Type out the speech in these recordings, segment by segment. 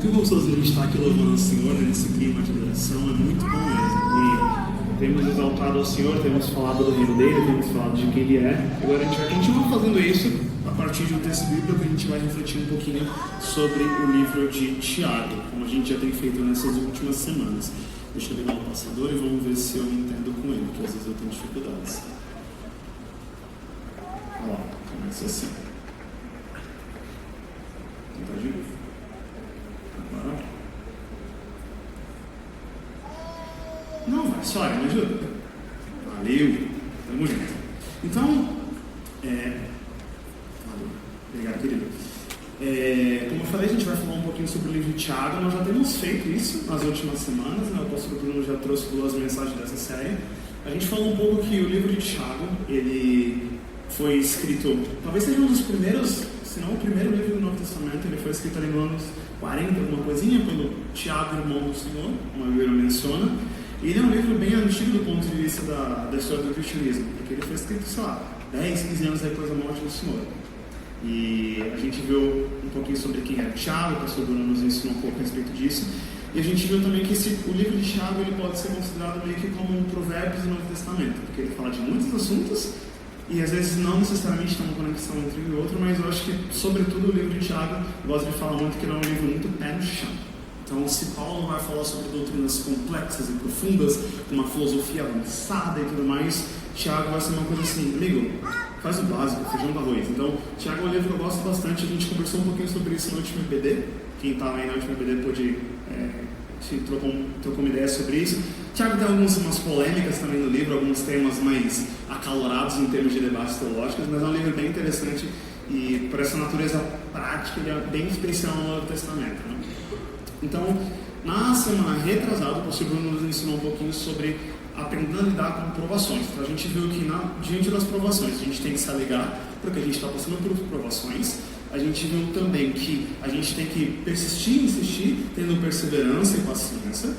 muito gostoso a gente estar aqui louvando o Senhor nesse clima de adoração, é muito bom mesmo. E temos exaltado ao Senhor, temos falado do reino dele, temos falado de quem ele é. Agora a gente vai continuar fazendo isso a partir de um texto bíblico que a gente vai refletir um pouquinho sobre o livro de Tiago, como a gente já tem feito nessas últimas semanas. Deixa eu ligar o passador e vamos ver se eu entendo com ele, porque às vezes eu tenho dificuldades. Olha lá, começa assim. Vou tentar de novo. Agora. Não, vai, Sora, me ajuda. Valeu, tamo junto. Então, obrigado, querido. Como eu falei, a gente vai falar um pouquinho sobre o livro de Tiago. Nós já temos feito isso nas últimas semanas, né? O pastor Bruno já trouxe 2 mensagens dessa série. A gente falou um pouco que o livro de Tiago, ele foi escrito, talvez seja um dos primeiros, se não o primeiro livro do Novo Testamento. Ele foi escrito ali no anos 40, alguma coisinha, pelo Tiago, irmão do Senhor, como a Bíblia menciona. E ele é um livro bem antigo do ponto de vista da história do cristianismo, porque ele foi escrito, sei lá, 10, 15 anos depois da morte do Senhor. E a gente viu um pouquinho sobre quem era Tiago, o pastor Bruno nos ensinou um pouco a respeito disso. E a gente viu também que o livro de Tiago ele pode ser considerado meio que como um provérbios do Novo Testamento, porque ele fala de muitos assuntos e às vezes não necessariamente tem uma conexão entre um e outro, mas eu acho que, sobretudo, o livro de Tiago, gosto de falar muito que ele é um livro muito pé no chão. Então, se Paulo vai falar sobre doutrinas complexas e profundas, com uma filosofia avançada e tudo mais, Tiago vai ser uma coisa assim, amigo, faz o básico, feijão com arroz. Então, Tiago é um livro que eu gosto bastante. A gente conversou um pouquinho sobre isso no último EBD. Quem estava aí no último EBD pôde trocou uma ideia sobre isso. Tiago tem umas polêmicas também no livro, alguns temas mais acalorados em termos de debates teológicos, mas é um livro bem interessante e, por essa natureza prática, ele é bem especial no Novo Testamento, né? Então, na semana retrasada, o pastor Bruno nos ensinou um pouquinho sobre aprendendo a lidar com provações. Então, a gente viu que diante das provações a gente tem que se alegrar, porque a gente está passando por provações. A gente viu também que a gente tem que persistir e insistir, tendo perseverança e paciência.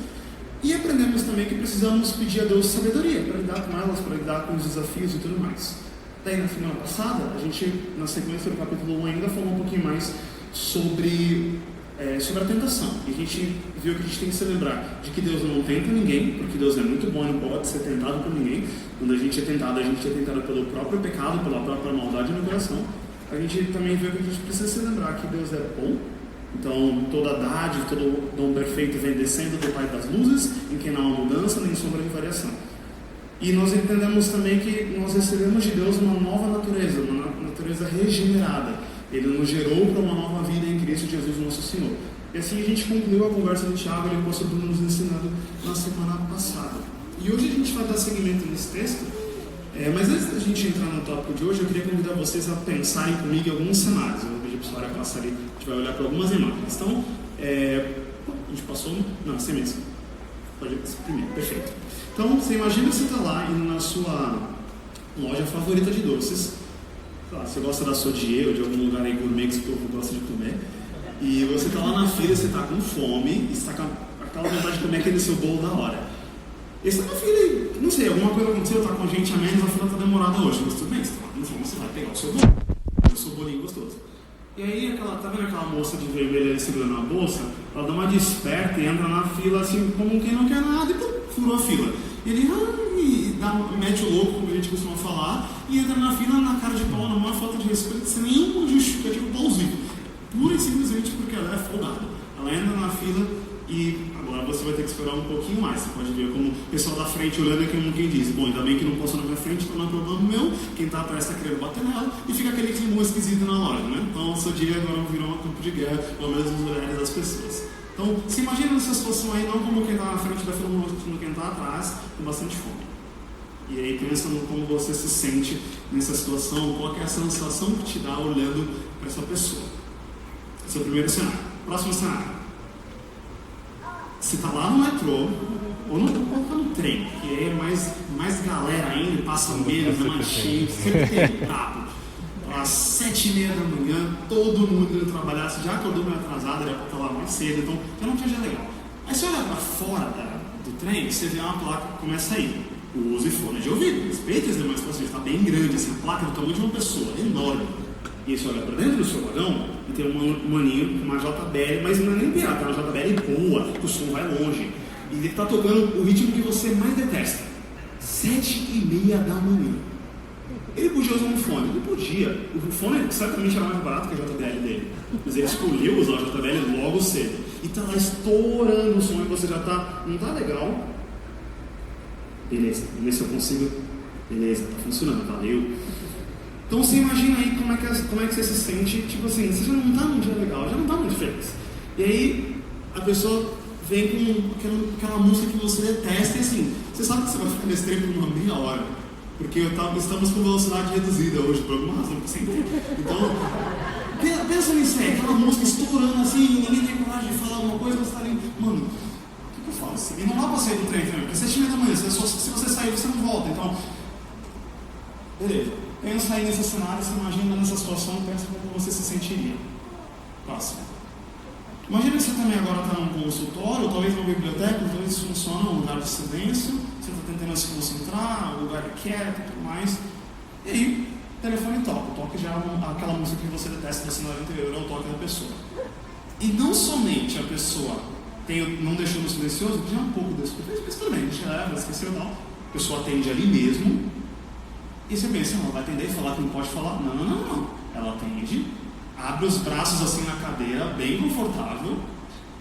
E aprendemos também que precisamos pedir a Deus sabedoria para lidar com elas, para lidar com os desafios e tudo mais. Daí, na semana passada, a gente, na sequência do capítulo 1, ainda falou um pouquinho mais sobre a tentação. E a gente viu que a gente tem que se lembrar de que Deus não tenta ninguém, porque Deus é muito bom e não pode ser tentado por ninguém. Quando a gente é tentado pelo próprio pecado, pela própria maldade no coração. A gente também viu que a gente precisa se lembrar que Deus é bom. Então, toda dádiva, todo dom perfeito vem descendo do Pai das luzes, em que não há mudança nem sombra de variação. E nós entendemos também que nós recebemos de Deus uma nova natureza, uma natureza regenerada. Ele nos gerou para uma nova vida em Cristo Jesus, nosso Senhor. E assim a gente concluiu a conversa de Tiago, ele passou por nos ensinando na semana passada. E hoje a gente vai dar seguimento nesse texto. Mas antes da gente entrar no tópico de hoje, eu queria convidar vocês a pensarem comigo em alguns cenários. Eu vou pedir para a Sora passar ali, a gente vai olhar para algumas imagens. Então, a gente passou? Não, assim mesmo. Pode exprimir, perfeito. Então, você imagina que você está lá indo na sua loja favorita de doces. Você gosta da Sodier ou de algum lugar aí gourmet que o povo gosta de comer. E você está lá na fila, você está com fome, e está com aquela vontade de comer aquele seu bolo da hora. E você está na fila e, não sei, alguma coisa aconteceu, está com gente a menos, a fila está demorada hoje. Mas tudo bem, você está lá no fome, você vai pegar o seu bolo, o seu bolinho gostoso. E aí, tá vendo aquela moça de vermelho ali segurando a bolsa? Ela dá uma desperta e entra na fila assim, como quem não quer nada, e pum, furou a fila. E ele mete o louco, como a gente costuma falar, e entra na fila na cara de pau, numa falta de respeito, sem nenhum justificativo plausível. Pura e simplesmente porque ela é folgada. Ela entra na fila e agora você vai ter que esperar um pouquinho mais. Você pode ver como o pessoal da frente olhando aqui, como quem diz: bom, ainda bem que não posso na minha frente, então não é problema meu. Quem está atrás está querendo bater nela, e fica aquele clima esquisito na loja, né? Então, o seu dia agora virou um campo de guerra, pelo menos nos olhares das pessoas. Então, se imagina nessa situação aí, não como quem está na frente da fila, como quem está atrás, com bastante fome. E aí pensa no como você se sente nessa situação, qual é a sensação que te dá olhando para essa pessoa. Esse é o primeiro cenário. Próximo cenário. Você está lá no metrô, ou no trem, que aí é mais galera ainda, passa menos, é mais cheio, sempre tem brabo. Às 7h30 da manhã, todo mundo indo trabalhar. Você já acordou meio atrasado, era para estar lá mais cedo, então já não tinha legal. Aí você olha para fora do trem, você vê uma placa que começa aí: use fone de ouvido, respeite as demais pessoas. Está bem grande, essa placa do tamanho de uma pessoa, enorme. E aí você olha para dentro do seu vagão e tem um maninho com uma JBL, mas não é nem pirata, é uma JBL boa, que o som vai longe. E ele está tocando o ritmo que você mais detesta. 7h30 da manhã. Ele podia usar um fone? Ele podia. O fone certamente era mais barato que a JBL dele. Mas ele escolheu usar a JBL logo cedo. E está lá estourando o som e você já está... Não está legal? Beleza, vamos ver se eu consigo. Beleza, está funcionando, valeu. Então você imagina aí como é que você se sente. Tipo assim, você já não está num dia legal, já não está muito feliz. E aí a pessoa vem com aquela música que você detesta e assim, você sabe que você vai ficar nesse trem por uma meia hora. Porque estamos com velocidade reduzida hoje, por alguma razão, sempre. Então, pensa nisso aí, aquela música estourando assim, ninguém tem coragem de falar alguma coisa, você está ali, mano, o que eu faço? E não dá para sair do trem também, porque 7h30 da manhã, se você sair, você não volta. Então, beleza. Pensa aí nesse cenário, você imagina nessa situação, pensa como você se sentiria. Próximo. Imagina que você também agora está num consultório, ou talvez numa biblioteca, talvez isso funciona, um lugar de silêncio, você está tentando se concentrar, um lugar quieto e tudo mais. E aí, o telefone toca. O toque já é aquela música que você detesta da cena anterior, é o toque da pessoa. E não somente a pessoa não deixou no silencioso, já é um pouco desse mas tudo bem, deixa ela, esqueceu não. A pessoa atende ali mesmo, e você pensa, não, ela vai atender e falar que não pode falar. Não. Ela atende, abre os braços assim na cadeira, bem confortável,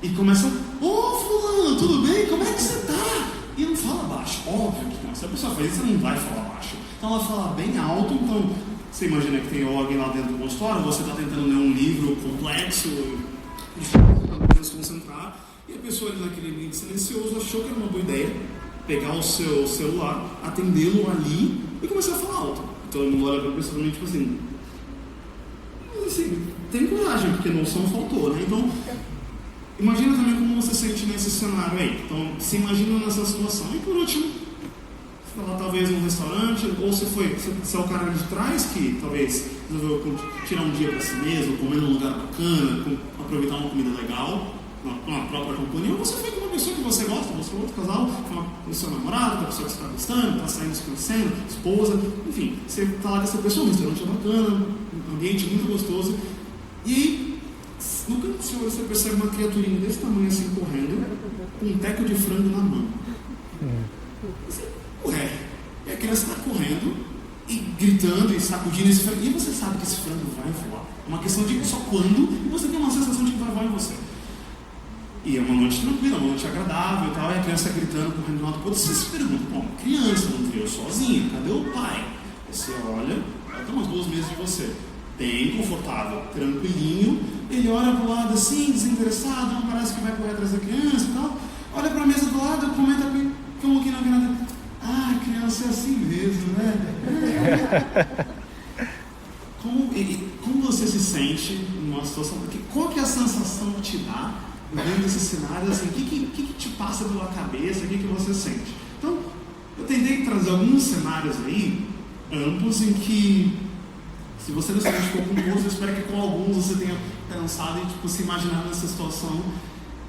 e começa, fulano, tudo bem? Como é que você tá? E não fala baixo, óbvio que não. Se a pessoa faz isso, você não vai falar baixo. Então ela fala bem alto, então você imagina que tem alguém lá dentro do consultório, você está tentando ler um livro complexo, tentando se concentrar, e a pessoa ali naquele ambiente silencioso achou que era uma boa ideia pegar o seu celular, atendê-lo ali e começar a falar alto. Então ele olha para a pessoa tipo assim, tem coragem, porque noção faltou, né? Então, imagina também como você se sente nesse cenário aí. Então, se imagina nessa situação. E por último, você está lá talvez num restaurante, ou você é o cara de trás que talvez resolveu tirar um dia para si mesmo, comer num lugar bacana, aproveitar uma comida legal, com a própria companhia, ou você foi com uma pessoa que você gosta, você foi outro casal, com o seu namorado, com a pessoa que você está gostando, está saindo, se conhecendo, esposa, enfim, você está lá com essa pessoa, um restaurante bacana, um ambiente muito gostoso, e aí, no canto do senhor, você percebe uma criaturinha desse tamanho assim, correndo, com um teco de frango na mão. E a criança está correndo, e gritando, e sacudindo esse frango, e você sabe que esse frango vai voar. É uma questão de só quando, e você tem uma sensação de que vai voar em você. E é uma noite tranquila, uma noite agradável e tal, e a criança gritando, correndo de um lado para o outro. Você se pergunta, bom, criança não criou sozinha, cadê o pai? Você olha, ela está umas 2 meses de você, bem confortável, tranquilinho, ele olha para o lado assim, desinteressado, não parece que vai correr atrás da criança e tal, olha para a mesa do lado, comenta como aqui na virada, a criança é assim mesmo, né? Como você se sente numa situação, qual que é a sensação que te dá vendo esse cenário, assim, o que te passa pela cabeça, o que você sente? Então, eu tentei trazer alguns cenários aí, amplos, em que, se você não se identificou com todos, eu espero que com alguns você tenha pensado e se imaginar nessa situação.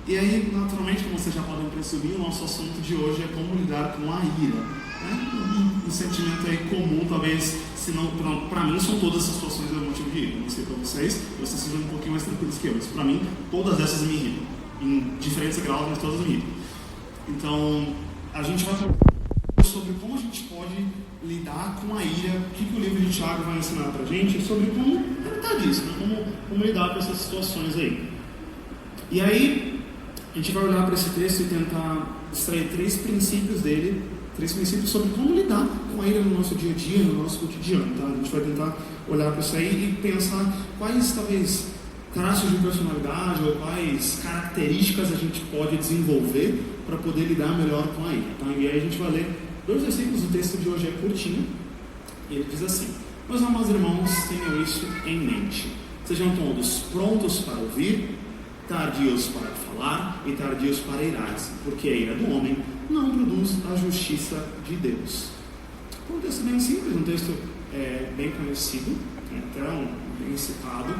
E aí, naturalmente, como vocês já podem presumir, o nosso assunto de hoje é como lidar com a ira. Né? Um sentimento aí comum, talvez, se não, para mim, são todas essas situações do motivo de ira. Não sei para vocês sejam um pouquinho mais tranquilos que eu, mas para mim, todas essas me irritam. Em diferentes graus, mas todas me irritam. Então, a gente vai falar sobre como a gente pode lidar com a ira, o que o livro de Tiago vai ensinar para a gente, sobre como tratar disso, né? como lidar com essas situações aí. E aí, a gente vai olhar para esse texto e tentar extrair 3 princípios dele, 3 princípios sobre como lidar com a ira no nosso dia a dia, no nosso cotidiano. Tá? A gente vai tentar olhar para isso aí e pensar quais, talvez, traços de personalidade ou quais características a gente pode desenvolver para poder lidar melhor com a ira. Tá? E aí a gente vai ler 2 versículos, o texto de hoje é curtinho, e ele diz assim: meus amados irmãos, tenham isso em mente. Sejam todos prontos para ouvir, tardios para falar e tardios para irar-se, porque a ira do homem não produz a justiça de Deus. Então, um texto bem simples, um texto bem conhecido, então, bem citado,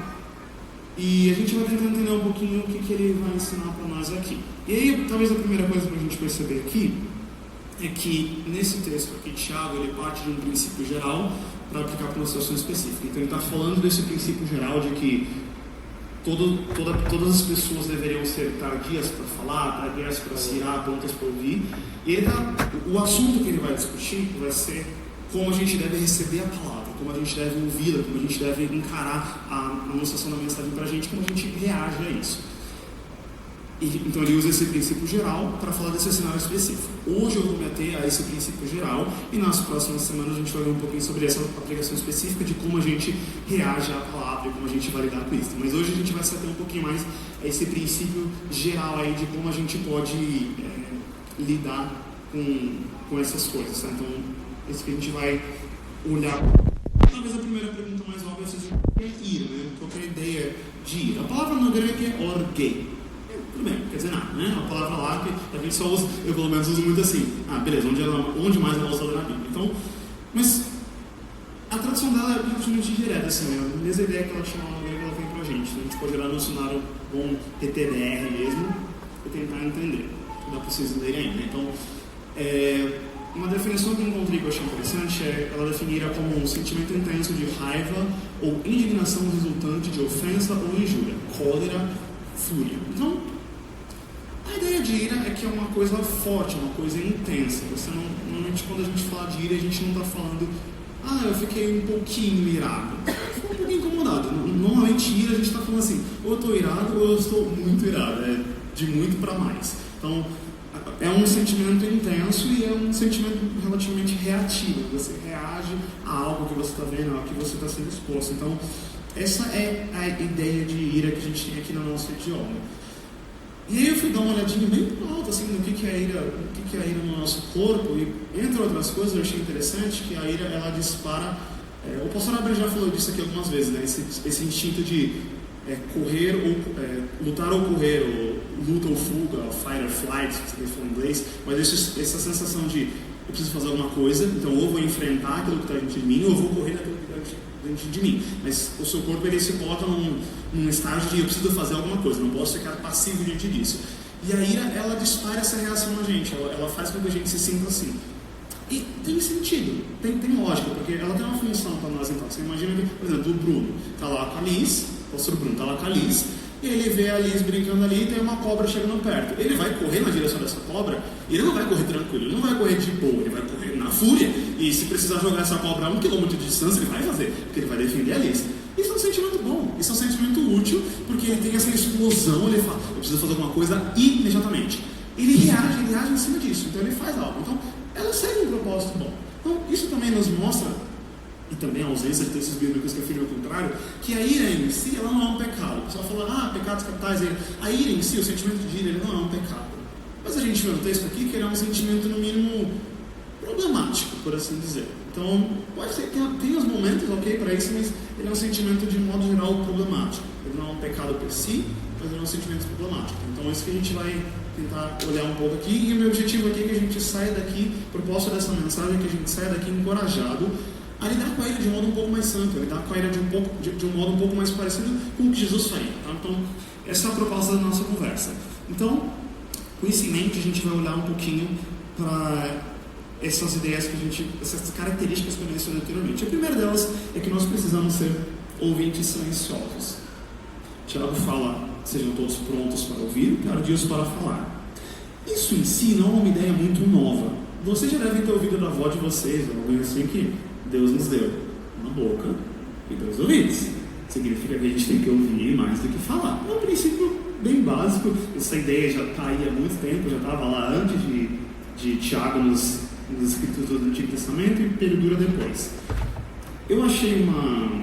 e a gente vai tentar entender um pouquinho o que ele vai ensinar para nós aqui. E aí, talvez a primeira coisa para a gente perceber aqui é que nesse texto aqui, Tiago, ele parte de um princípio geral para aplicar para uma situação específica. Então ele está falando desse princípio geral de que todas as pessoas deveriam ser tardias para falar, tardias para se irar, prontas para ouvir. E o assunto que ele vai discutir vai ser como a gente deve receber a palavra, como a gente deve ouvi-la, como a gente deve encarar a anunciação da mensagem para a gente, como a gente reage a isso. Então ele usa esse princípio geral para falar desse cenário específico. Hoje eu vou me ater a esse princípio geral e nas próximas semanas a gente vai ver um pouquinho sobre essa aplicação específica de como a gente reage à palavra e como a gente vai lidar com isso. Mas hoje a gente vai se ater um pouquinho mais a esse princípio geral aí de como a gente pode lidar com essas coisas. Tá? Então, esse que a gente vai olhar. Talvez a primeira pergunta mais óbvia seja o que é ira, né? Qual é a ideia de ira? A palavra no grego é orge. Tudo bem, quer dizer nada, né? A palavra lá que a gente só usa, eu pelo menos uso muito assim. Beleza, onde mais ela é usada na Bíblia? Então, mas a tradução dela é praticamente direta, assim, né? A mesma ideia que ela tinha lá no grego, ela vem pra gente. Então, a gente pode olhar no dicionário bom PTDR mesmo e tentar entender. Dá pra vocês lerem ainda. Então, uma definição que eu encontrei que eu achei interessante é ela definir ira como um sentimento intenso de raiva ou indignação resultante de ofensa ou injúria, cólera, fúria. Então, a ideia de ira é que é uma coisa forte, uma coisa intensa. Normalmente, quando a gente fala de ira, a gente não está falando, eu fiquei um pouquinho irado. Fiquei um pouquinho incomodado. Normalmente, ira, a gente está falando assim, ou eu estou irado ou eu estou muito irado. É de muito para mais. Então, é um sentimento intenso e é um sentimento relativamente reativo. Você reage a algo que você está vendo, a algo que você está sendo exposto. Então, essa é a ideia de ira que a gente tem aqui no nosso idioma. E aí eu fui dar uma olhadinha bem alta assim, no que é a ira no nosso corpo. E, entre outras coisas, eu achei interessante que a ira, ela dispara... o pastor Abel já falou disso aqui algumas vezes, né? Esse instinto de correr ou lutar ou correr, ou luta ou fuga, ou fight or flight, se você for em inglês. Mas essa sensação de eu preciso fazer alguma coisa, então ou vou enfrentar aquilo que está dentro de mim, ou vou correr daquilo que está dentro de mim. Mas o seu corpo, ele se coloca num estágio de eu preciso fazer alguma coisa, não posso ficar passivo diante disso. E a ira, ela dispara essa reação na gente, ela faz com que a gente se sinta assim. E tem sentido, tem lógica, porque ela tem uma função para nós. Então, você imagina que, por exemplo, o Bruno está lá com a Liz, o pastor Bruno está lá com a Liz, e ele vê a Liz brincando ali e tem uma cobra chegando perto. Ele vai correr na direção dessa cobra, e ele não vai correr tranquilo, ele não vai correr de boa, ele vai correr na fúria. E se precisar jogar essa cobra a 1 km de distância, ele vai fazer, porque ele vai defender a Liz. Isso é um sentimento bom, isso é um sentimento útil, porque ele tem essa explosão, ele fala, eu preciso fazer alguma coisa imediatamente. Ele reage em cima disso, então ele faz algo. Então, ela segue um propósito bom. Então, isso também nos mostra, e também a ausência de textos bíblicos que afirmam o contrário, que a ira em si, ela não é um pecado. O pessoal fala, pecados capitais, a ira em si, o sentimento de ira, ele não é um pecado. Mas a gente vê no texto aqui que ele é um sentimento, no mínimo, problemático, por assim dizer. Então, pode ser que tenha os momentos, ok, para isso, mas ele é um sentimento, de modo geral, problemático. Ele não é um pecado por si, mas ele é um sentimento problemático. Então, é isso que a gente vai tentar olhar um pouco aqui. E o meu objetivo aqui é que a gente saia daqui, proposta dessa mensagem, é que a gente saia daqui encorajado a lidar com a ira de um modo um pouco mais santo, a lidar com a ira de um modo um pouco mais parecido com o que Jesus faria. Tá? Então, essa é a proposta da nossa conversa. Então, com isso em mente, a gente vai olhar um pouquinho para essas ideias essas características que eu mencionei anteriormente. A primeira delas é que nós precisamos ser ouvintes silenciosos. Tiago fala, sejam todos prontos para ouvir, tardios para falar. Isso em si não é uma ideia muito nova. Vocês já devem ter ouvido da avó de vocês, alguém assim que Deus nos deu uma boca e 2 ouvidos. Significa que a gente tem que ouvir mais do que falar. É um princípio bem básico. Essa ideia já está aí há muito tempo, já estava lá antes de Tiago nos escritos do Antigo Testamento e perdura depois. Eu achei uma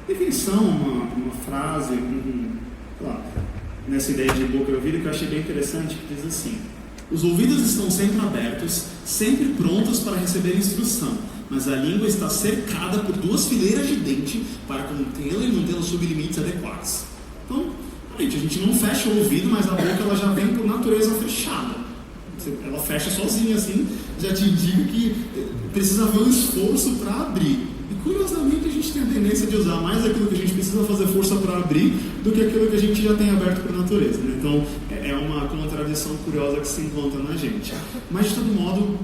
definição, uma frase, nessa ideia de boca e ouvido que eu achei bem interessante, que diz assim: os ouvidos estão sempre abertos, sempre prontos para receber instrução, mas a língua está cercada por 2 fileiras de dente para contê-la e mantê-la sob limites adequados. Então, a gente não fecha o ouvido, mas a boca ela já vem por natureza fechada. Ela fecha sozinha assim, já te indica que precisa haver um esforço para abrir. E curiosamente a gente tem a tendência de usar mais aquilo que a gente precisa fazer força para abrir do que aquilo que a gente já tem aberto para a natureza, né? Então é uma contradição curiosa que se encontra na gente. Mas de todo modo,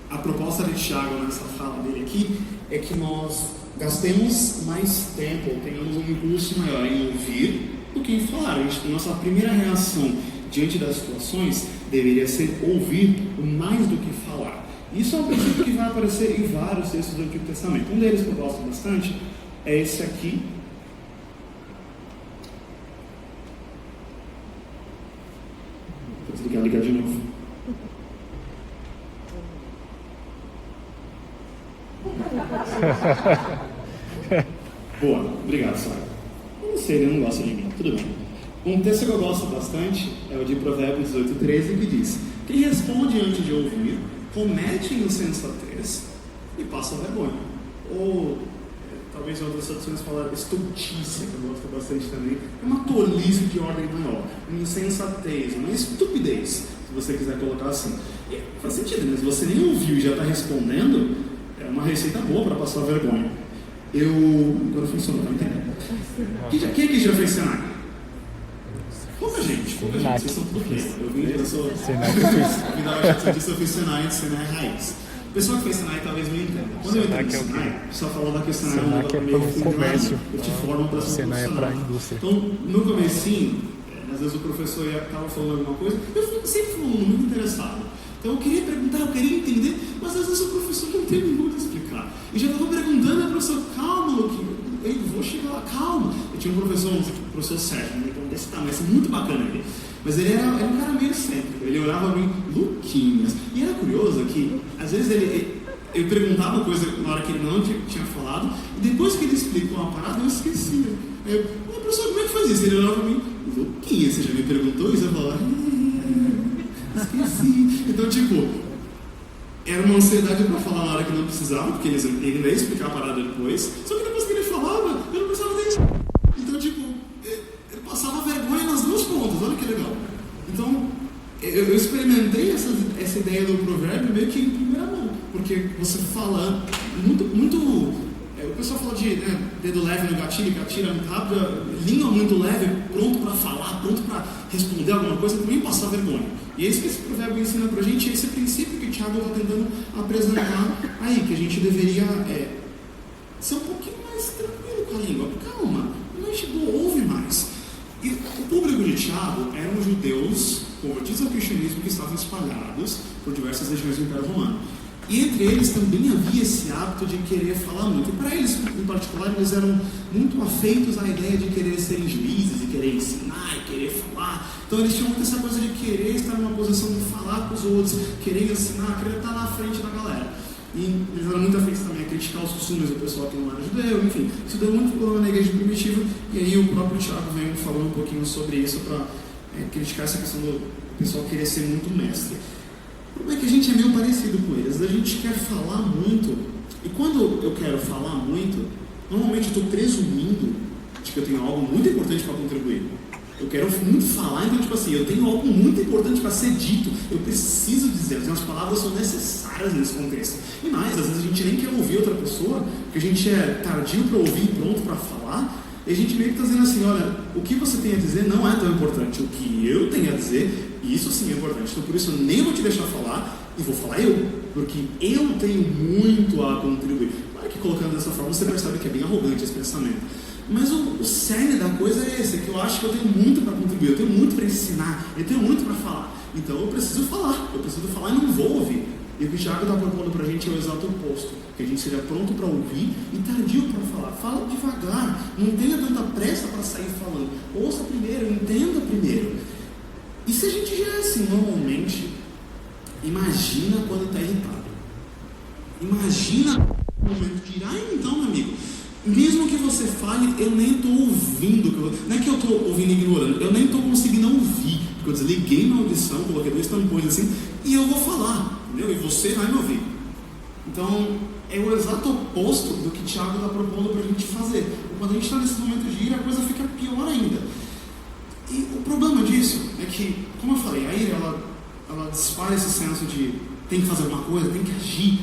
a proposta de Tiago nessa fala dele aqui é que nós gastemos mais tempo, tenhamos um impulso maior em ouvir do que em falar. Nossa primeira reação diante das situações deveria ser ouvir mais do que falar. Isso é um princípio que vai aparecer em vários textos do Antigo Testamento. Um deles que eu gosto bastante é esse aqui. Vou ligar de novo. Boa, obrigado, Sara. Eu não sei, ele não gosta de mim, tudo bem. Um texto que eu gosto bastante é o de Provérbios 18:13, que diz: quem responde antes de ouvir, comete insensatez e passa vergonha. Ou, talvez em outras traduções falar estultícia, que eu gosto bastante também. É uma tolice de ordem maior, uma insensatez, uma estupidez, se você quiser colocar assim. E faz sentido, né? Se você nem ouviu e já está respondendo, é uma receita boa para passar vergonha. Agora funcionou, tá entendendo? Quem aqui já fez Senai? Pouca gente, vocês são tudo bem. Eu sou Senai que eu fiz. Me dá uma chance disso, eu fiz Senai raiz. O pessoal que fez Senai talvez não entenda. Quando eu entrei no Senai, o pessoal falou da questão da Senai que é para o comércio, eu te formo para ser Senai é para a indústria. Então, no comecinho, às vezes o professor estava falando alguma coisa, eu sempre fui muito interessado. Então eu queria perguntar, eu queria entender, mas às vezes o professor não tem muito a explicar. E já estava perguntando ao professor: calma, Luquinho, eu vou chegar lá, calma. Eu tinha um professor Sérgio, então desse tamanho, assim, muito bacana ele. Mas ele era um cara meio excêntrico, ele olhava bem, Luquinhas. E era curioso que, às vezes, eu perguntava coisa na hora que ele não tinha falado, e depois que ele explicou uma parada, eu esquecia. Professor, como é que faz isso? Ele olhava para mim: Luquinhas, você já me perguntou isso? Eu falava: esqueci. Então, era uma ansiedade para falar na hora que não precisava, porque ele ia explicar a parada depois. Só que depois que ele falava, eu não precisava nem. Então, eu passava vergonha nas duas pontas. Olha que legal. Então, eu experimentei essa ideia do provérbio meio que em primeira mão, porque você fala muito. O pessoal fala de dedo leve no gatilho, que atira muito rápido, língua muito leve, pronto para falar, pronto para responder alguma coisa, também passar vergonha. E é isso que esse provérbio ensina pra gente, esse princípio que o Tiago está tentando apresentar aí, que a gente deveria ser um pouquinho mais tranquilo com a língua. Calma, não chegou, ouve mais. E o público de Tiago eram judeus convertidos ao cristianismo que estavam espalhados por diversas regiões do Império Romano. E entre eles também havia esse hábito de querer falar muito. E para eles, em particular, eles eram muito afeitos à ideia de querer serem juízes, de querer ensinar e querer falar. Então eles tinham muito essa coisa de querer estar numa posição de falar com os outros, querer ensinar, querer estar na frente da galera. E eles eram muito afeitos também a criticar os costumes do pessoal que não era judeu, enfim. Isso deu muito problema na igreja primitiva, e aí o próprio Tiago vem falando um pouquinho sobre isso para criticar essa questão do pessoal querer ser muito mestre. O problema é que a gente é meio parecido com eles, a gente quer falar muito, e quando eu quero falar muito, normalmente eu estou presumindo de que eu tenho algo muito importante para contribuir. Eu quero muito falar, então eu tenho algo muito importante para ser dito, eu preciso dizer, as palavras são necessárias nesse contexto. E mais, às vezes a gente nem quer ouvir outra pessoa, porque a gente é tardio para ouvir e pronto para falar, e a gente meio que está dizendo assim: olha, o que você tem a dizer não é tão importante, o que eu tenho a dizer, isso sim é importante. Então por isso eu nem vou te deixar falar, e vou falar eu, porque eu tenho muito a contribuir. Claro que colocando dessa forma você percebe que é bem arrogante esse pensamento. Mas o cerne da coisa é esse, que eu acho que eu tenho muito para contribuir, eu tenho muito para ensinar, eu tenho muito para falar. Então eu preciso falar e não vou ouvir. E o que o Tiago está propondo para a gente é o exato oposto, que a gente seja pronto para ouvir e tardio para falar. Fala devagar, não tenha tanta pressa para sair falando. Ouça primeiro, entenda primeiro. E se a gente já é assim normalmente, imagina quando está irritado. Imagina o momento de ir: então, meu amigo, mesmo que você fale, eu nem estou ouvindo. Não é que eu estou ouvindo e ignorando, eu nem estou conseguindo ouvir, porque eu desliguei minha audição, coloquei 2 tampões assim, e eu vou falar, entendeu? E você vai me ouvir. Então, é o exato oposto do que Tiago está propondo para a gente fazer. Quando a gente está nesse momento de ira, a coisa fica pior ainda. E o problema disso é que, como eu falei, a ira ela dispara esse senso de tem que fazer alguma coisa, tem que agir.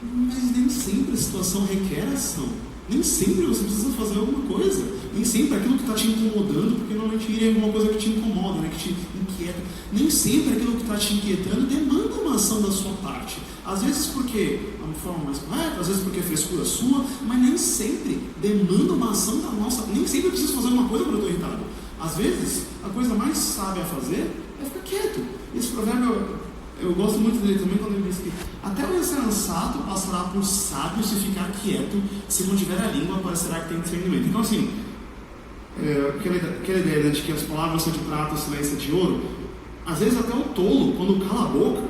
Mas nem sempre a situação requer ação. Nem sempre você precisa fazer alguma coisa. Nem sempre aquilo que está te incomodando, porque normalmente iria alguma coisa que te incomoda, né, que te inquieta. Nem sempre aquilo que está te inquietando demanda uma ação da sua parte. Às vezes porque é uma forma mais correta, às vezes porque é frescura sua, mas nem sempre demanda uma ação da nossa. Nem sempre eu preciso fazer uma coisa quando eu estou irritado. Às vezes, a coisa mais sábia a fazer é ficar quieto. Esse provérbio, eu gosto muito dele também quando ele diz que até o insensato passará por sábio se ficar quieto, se não tiver a língua, parecerá que tem discernimento. Então assim, aquela ideia de que as palavras são de prata, o silêncio é de ouro, às vezes até o tolo, quando cala a boca,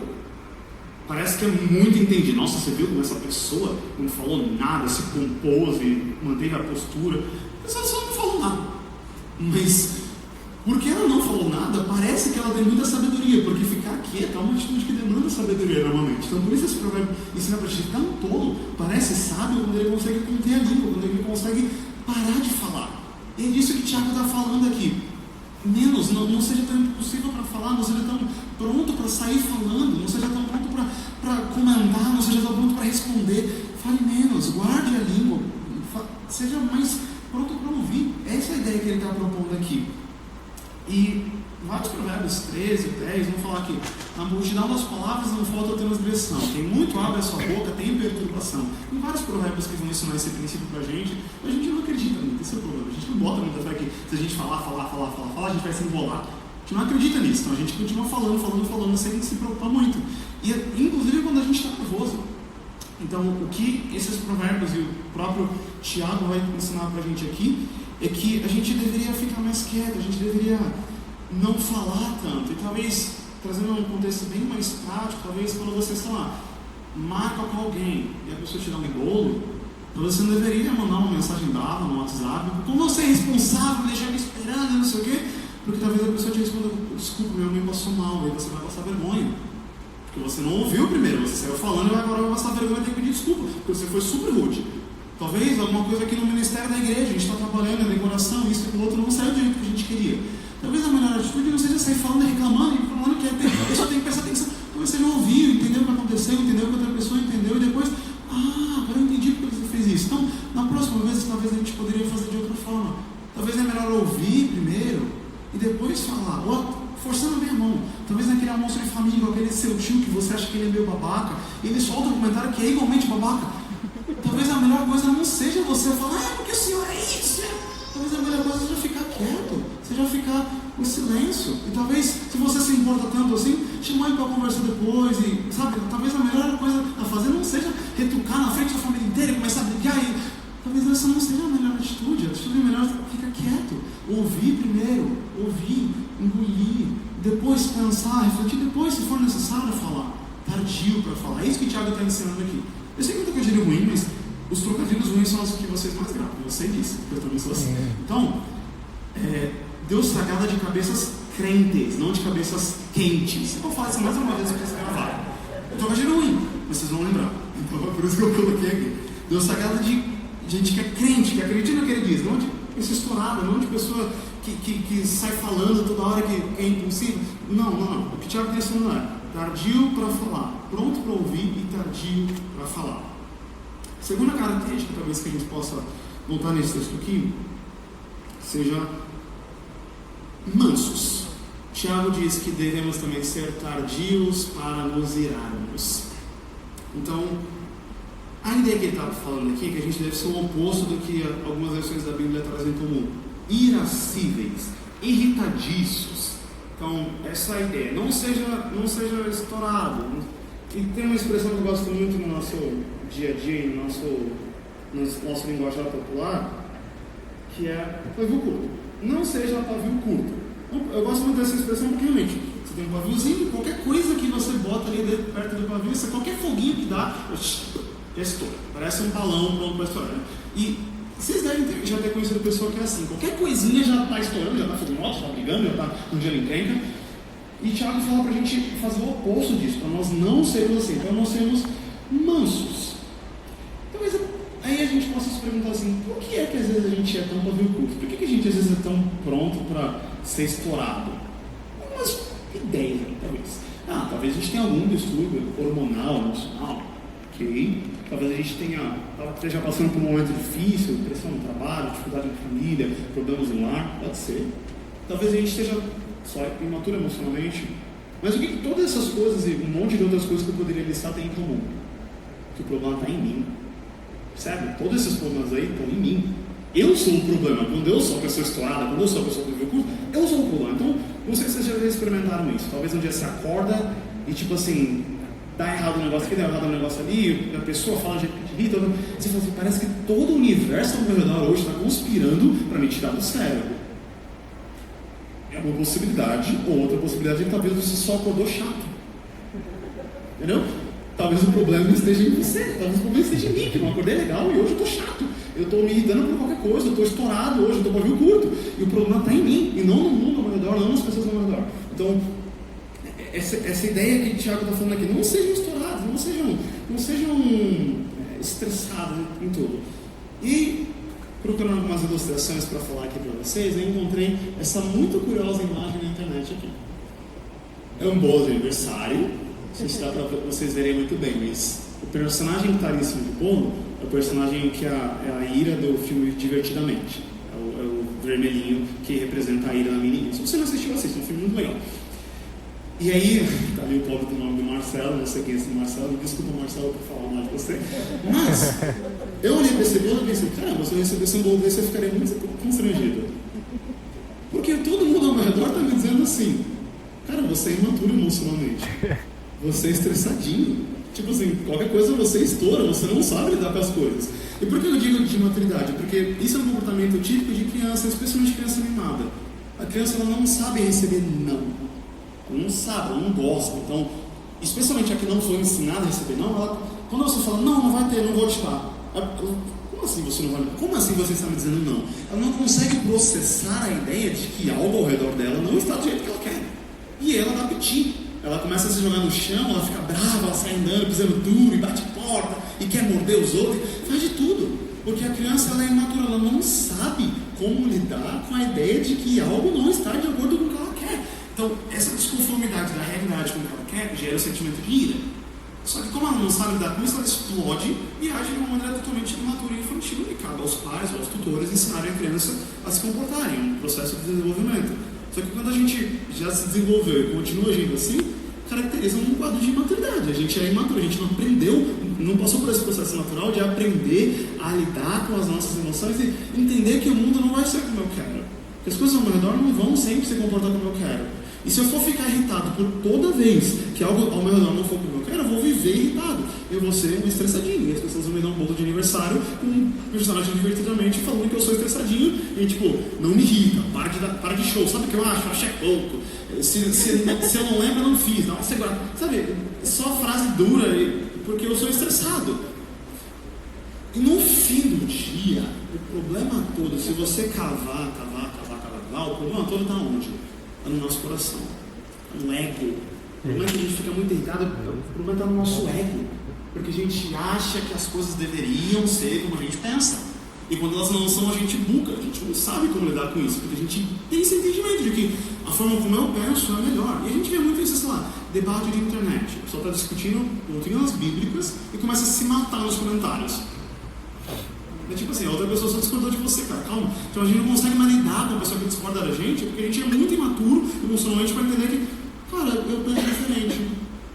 parece que é muito entendido. Nossa, você viu como essa pessoa não falou nada, se compôs e manteve a postura. Essa pessoa não falou nada. Mas, porque ela não falou nada, parece que ela tem muita sabedoria, porque ficar quieta é uma atitude que demanda sabedoria normalmente. Então, por isso esse provérbio ensina para a gente ficar um tolo, parece sábio quando ele consegue conter a língua, quando ele consegue parar de falar. E é disso que Tiago está falando aqui. Menos, não seja tão impossível para falar, não seja tão pronto para sair falando, não seja tão pronto para comentar, não seja tão pronto para responder. Fale menos, guarde a língua, seja mais pronto para ouvir. Essa é a ideia que ele está propondo aqui. E vários provérbios 13, 10 vão falar que na multidão das palavras não falta transgressão. Quem muito abre a sua boca tem perturbação. Tem vários provérbios que vão ensinar esse princípio pra gente, mas a gente não acredita muito. Esse é o problema. A gente não bota muita fé que se a gente falar, a gente vai se enrolar. A gente não acredita nisso, então a gente continua falando, sem se preocupar muito. E inclusive quando a gente está nervoso. Então o que esses provérbios e o próprio Tiago vai ensinar pra gente aqui é que a gente deveria ficar mais quieto, a gente deveria não falar tanto. E talvez, trazendo um contexto bem mais prático, talvez quando você, sei lá, marca com alguém e a pessoa te dá um bolo, você não deveria mandar uma mensagem brava no WhatsApp, como você é responsável, deixar ele esperando, não sei o quê, porque talvez a pessoa te responda: desculpa, minha mãe passou mal, aí você vai passar vergonha. Porque você não ouviu primeiro, você saiu falando e agora vai passar vergonha e tem que pedir desculpa, porque você foi super rude. Talvez alguma coisa aqui no ministério da igreja, a gente está trabalhando na decoração, isso e aquilo outro, não saiu do jeito que a gente queria. Talvez a melhor atitude não seja sair falando e reclamando que eu só tenho que prestar atenção. Talvez você não ouviu, entendeu o que aconteceu, entendeu o que outra pessoa entendeu e depois, agora eu entendi porque você fez isso. Então, na próxima vez, talvez a gente poderia fazer de outra forma. Talvez é melhor ouvir primeiro e depois falar, ou forçando bem a mão. Talvez naquele almoço de família, com aquele seu tio que você acha que ele é meio babaca, e ele solta um comentário que é igualmente babaca. Talvez a melhor coisa não seja você falar, porque o senhor é isso. Talvez a melhor coisa seja ficar quieto, seja ficar em silêncio. E talvez, se você se importa tanto assim, chamar ele para conversar depois. E, sabe, talvez a melhor coisa a fazer não seja retrucar na frente da família inteira e começar a brigar. E talvez essa não seja a melhor atitude. A atitude melhor é ficar quieto. Ouvir primeiro, ouvir, engolir, depois pensar, refletir, depois, se for necessário, falar. Tardio para falar. É isso que o Tiago está ensinando aqui. Eu sei que é um trocadilho ruim, mas os trocadilhos ruins são os que vocês mais gravam. Eu sei disso, eu também sou assim. Então, Deus está grávida de cabeças crentes, não de cabeças quentes. Eu vou falar isso mais uma vez que vocês gravaram. O trocadilho ruim, vocês vão lembrar. Então, é por isso que eu coloquei aqui. Deus está grávida de gente que é crente, que acredita no que ele diz, não de pessoa estourada, não de pessoa que sai falando toda hora que é impulsivo. Não. O que o Tiago está ensinando é tardio para falar, pronto para ouvir e tardio para falar. Segunda característica, talvez que a gente possa voltar nesse texto aqui, seja mansos. Tiago diz que devemos também ser tardios para nos irarmos. Então, a ideia que ele está falando aqui é que a gente deve ser o oposto do que algumas versões da Bíblia trazem como irascíveis, irritadiços. Então, essa é a ideia. Não seja estourado. E tem uma expressão que eu gosto muito no nosso dia a dia, no nosso linguajar popular, que é pavio curto. Não seja pavio curto. Eu gosto muito dessa expressão porque, realmente, você tem um paviozinho, qualquer coisa que você bota ali perto do pavio, qualquer foguinho que dá, já estoura. Parece um balão pronto para estourar. Né? E vocês devem já ter conhecido pessoa que é assim. Qualquer coisinha já está estourando, já está fazendo moto, já está brigando, já está um dia encrenca. E Tiago fala para a gente fazer o oposto disso, para nós não sermos assim, para nós sermos mansos. Talvez aí a gente possa se perguntar assim, por que é que às vezes a gente é tão pavio curto? Por que a gente às vezes é tão pronto para ser estourado? Algumas ideias aí, talvez. Talvez a gente tenha algum distúrbio hormonal, emocional, ok. Talvez a gente esteja passando por um momento difícil, pressão no trabalho, dificuldade em família, problemas no lar, pode ser. Talvez a gente esteja só imaturo emocionalmente. Mas o que todas essas coisas e um monte de outras coisas que eu poderia listar tem em comum? Que o problema está em mim. Percebe? Todos esses problemas aí estão em mim. Eu sou o problema. Quando eu sou a pessoa estourada, quando eu sou a pessoa que vive o curso, eu sou o problema. Então, não sei se vocês já experimentaram isso. Talvez um dia você acorda e tipo assim, dá errado um negócio aqui, dá errado um negócio ali, a pessoa fala de rir, você fala assim, parece que todo o universo ao meu redor hoje está conspirando para me tirar do sério. É uma possibilidade, ou outra possibilidade é que talvez você só acordou chato. Entendeu? Talvez o problema não esteja em você, talvez o problema esteja em mim, que não acordei legal e hoje eu estou chato. Eu estou me irritando por qualquer coisa, eu estou estourado hoje, eu estou com pavio curto. E o problema está em mim, e não no mundo ao meu redor, não nas pessoas ao meu redor. Então, essa ideia que o Tiago está falando aqui, não sejam estourados, não sejam estressados em tudo. E, procurando algumas ilustrações para falar aqui para vocês, eu encontrei essa muito curiosa imagem na internet aqui. É um bolo de aniversário, não sei se dá para vocês verem muito bem, mas o personagem que está ali em cima do bolo é o personagem que é a Ira do filme Divertidamente. É o vermelhinho que representa a Ira na menininha. Se você não assistiu, assista, é um filme muito legal. E aí, tá ali o pobre do nome do Marcelo, não sei quem é esse Marcelo, desculpa Marcelo por falar mal de você, mas eu olhei para esse bolo e pensei, caramba, se eu recebesse um bolo desse eu ficaria muito constrangido. Porque todo mundo ao meu redor está me dizendo assim, cara, você é imaturo emocionalmente, você é estressadinho, tipo assim, qualquer coisa você estoura, você não sabe lidar com as coisas. E por que eu digo de maturidade? Porque isso é um comportamento típico de criança, especialmente criança mimada. A criança ela não sabe receber não. Ela não sabe, ela não gosta. Então, especialmente a que não foi ensinada a receber não, quando você fala, não vai ter, não vou te dar. Como assim você não vai? Como assim você está me dizendo não? Ela não consegue processar a ideia de que algo ao redor dela não está do jeito que ela quer. E ela dá piti. Ela começa a se jogar no chão, ela fica brava, ela sai andando, pisando duro, e bate porta, e quer morder os outros, faz de tudo. Porque a criança ela é imatura, ela não sabe como lidar com a ideia de que algo não está de acordo com o que ela quer. Então, essa desconformidade da realidade com o que ela quer gera o sentimento de ira. Só que como ela não sabe lidar com isso, ela explode e age de uma maneira totalmente imatura e infantil. E cabe aos pais, aos tutores, ensinarem a criança a se comportarem, um processo de desenvolvimento. Só que quando a gente já se desenvolveu e continua agindo assim, caracteriza um quadro de imaturidade. A gente é imaturo, a gente não aprendeu, não passou por esse processo natural de aprender a lidar com as nossas emoções e entender que o mundo não vai ser como eu quero. Que as coisas ao meu redor não vão sempre se comportar como eu quero. E se eu for ficar irritado por toda vez que algo ao meu redor não for como eu quero, eu vou viver irritado. Eu vou ser um estressadinho. E as pessoas vão me dar um bolo de aniversário com um personagem divertidamente falando que eu sou estressadinho. E tipo, não me irrita, para de show. Sabe o que eu acho? Eu acho é pouco. Se eu não lembro, eu não fiz. Não, sabe, só frase dura porque eu sou estressado. E no fim do dia, o problema todo, se você cavar, o problema todo está onde? Está no nosso coração, no ego. O problema é que a gente fica muito irritado, o problema está no nosso ego, porque a gente acha que as coisas deveriam ser como a gente pensa, e quando elas não são, a gente buca, a gente não sabe como lidar com isso, porque a gente tem esse entendimento de que a forma como eu penso é melhor. E a gente vê muito isso, sei lá, debate de internet, o pessoal está discutindo doutrinas bíblicas e começa a se matar nos comentários. É tipo assim, a outra pessoa só discordou de você, cara, calma. Então a gente não consegue mais lidar com a pessoa que discorda da gente, porque a gente é muito imaturo emocionalmente para entender que, cara, eu penso diferente.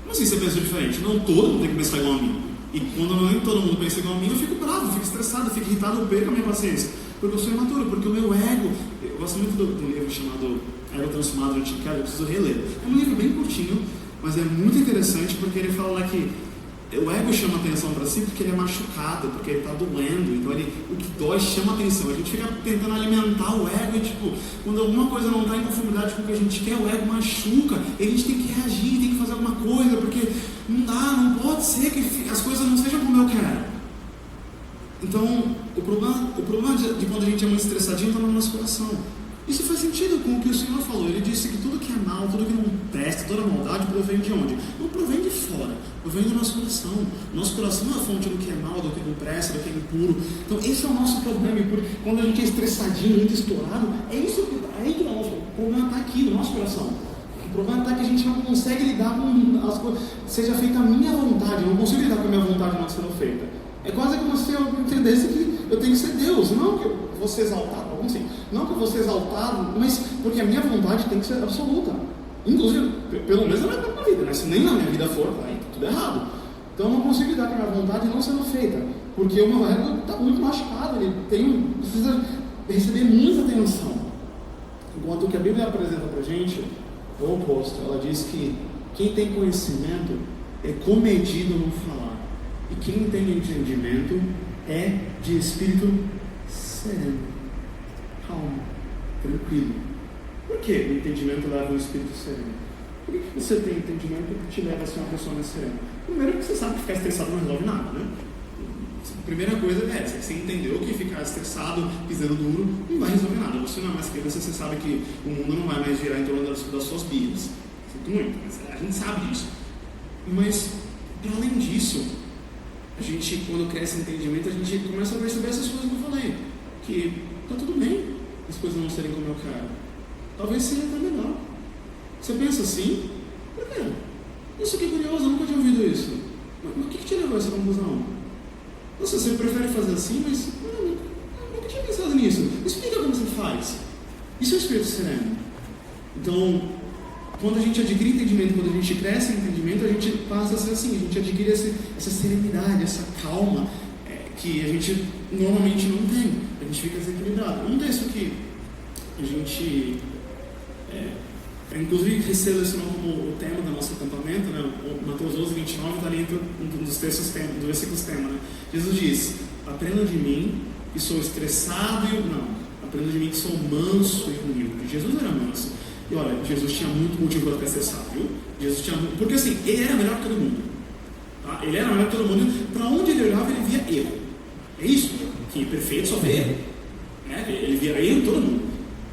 Como assim você pensa diferente? Não, todo mundo tem que pensar igual a mim. E quando nem todo mundo pensa igual a mim, eu fico bravo, eu fico estressado, eu fico irritado, eu perco a minha paciência. Porque eu sou imaturo, porque o meu ego... Eu gosto muito do livro chamado Ego Transformado de Tim Keller, eu preciso reler. É um livro bem curtinho, mas é muito interessante porque ele fala lá que o ego chama atenção para si porque ele é machucado, porque ele está doendo, então o que dói chama atenção. A gente fica tentando alimentar o ego e, tipo, quando alguma coisa não está em conformidade com o que a gente quer, o ego machuca, e a gente tem que reagir, tem que fazer alguma coisa, porque não dá, não pode ser que as coisas não sejam como eu quero. Então, o problema de quando a gente é muito estressadinho está no nosso coração. Isso faz sentido com o que o Senhor falou. Ele disse que tudo que é mal, tudo que não presta, toda maldade provém de onde? Não provém de fora, provém do nosso coração. Nosso coração é a fonte do que é mal, do que não presta, do que é impuro. Então esse é o nosso problema. E quando a gente é estressadinho, muito estourado, é isso que o problema está aqui, no nosso coração. O problema está que a gente não consegue lidar com as coisas. Seja feita a minha vontade, eu não consigo lidar com a minha vontade não sendo feita. É quase como se eu entendesse que eu tenho que ser Deus, não que eu vou ser exaltado, assim, não que eu vou ser exaltado, mas porque a minha vontade tem que ser absoluta. Inclusive, pelo menos na minha vida, né? Se nem na minha vida for, aí tá tudo errado. Então eu não consigo lidar com a minha vontade não sendo feita, porque o meu ego está muito machucado, ele precisa receber muita atenção. Enquanto o que a Bíblia apresenta para a gente é o oposto. Ela diz que quem tem conhecimento é comedido no falar, e quem tem entendimento é de espírito sereno, calmo, tranquilo. Por que o entendimento leva ao espírito sereno? Por que você tem entendimento que te leva a ser uma pessoa mais serena? Primeiro, que você sabe que ficar estressado não resolve nada, né? A primeira coisa é essa: você entendeu que ficar estressado, pisando duro, não vai resolver nada. Você não é mais criança, você sabe que o mundo não vai mais girar em torno das suas birras. Sinto muito, mas a gente sabe disso. Mas, para além disso, a gente, quando cresce em entendimento, a gente começa a perceber essas coisas que eu falei. Que tá tudo bem as coisas não serem como eu quero. Talvez seja até melhor. Você pensa assim? Por quê? Isso aqui é curioso, eu nunca tinha ouvido isso. Mas o que te levou a essa conclusão? Nossa, você prefere fazer assim, mas eu nunca tinha pensado nisso. Explica como você faz. Isso é o espírito sereno. Então, quando a gente adquire entendimento, quando a gente cresce em entendimento, a gente passa a ser assim, a gente adquire essa serenidade, essa calma que a gente normalmente não tem. A gente fica desequilibrado. Um texto que a gente inclusive selecionou como o tema do nosso acampamento, né? O Mateus 12, 29 está ali entre um dos textos do versículos tema, né? Jesus diz: aprenda de mim que sou estressado aprenda de mim que sou manso e humilde. Jesus era manso. E olha, Jesus tinha muito motivo para ser estressado, viu? Jesus tinha muito, porque assim, ele era melhor que todo mundo. Tá? Ele era melhor que todo mundo. Para onde ele olhava, ele via erro. É isso, que perfeito só vê erro. Ele via erro em todo mundo.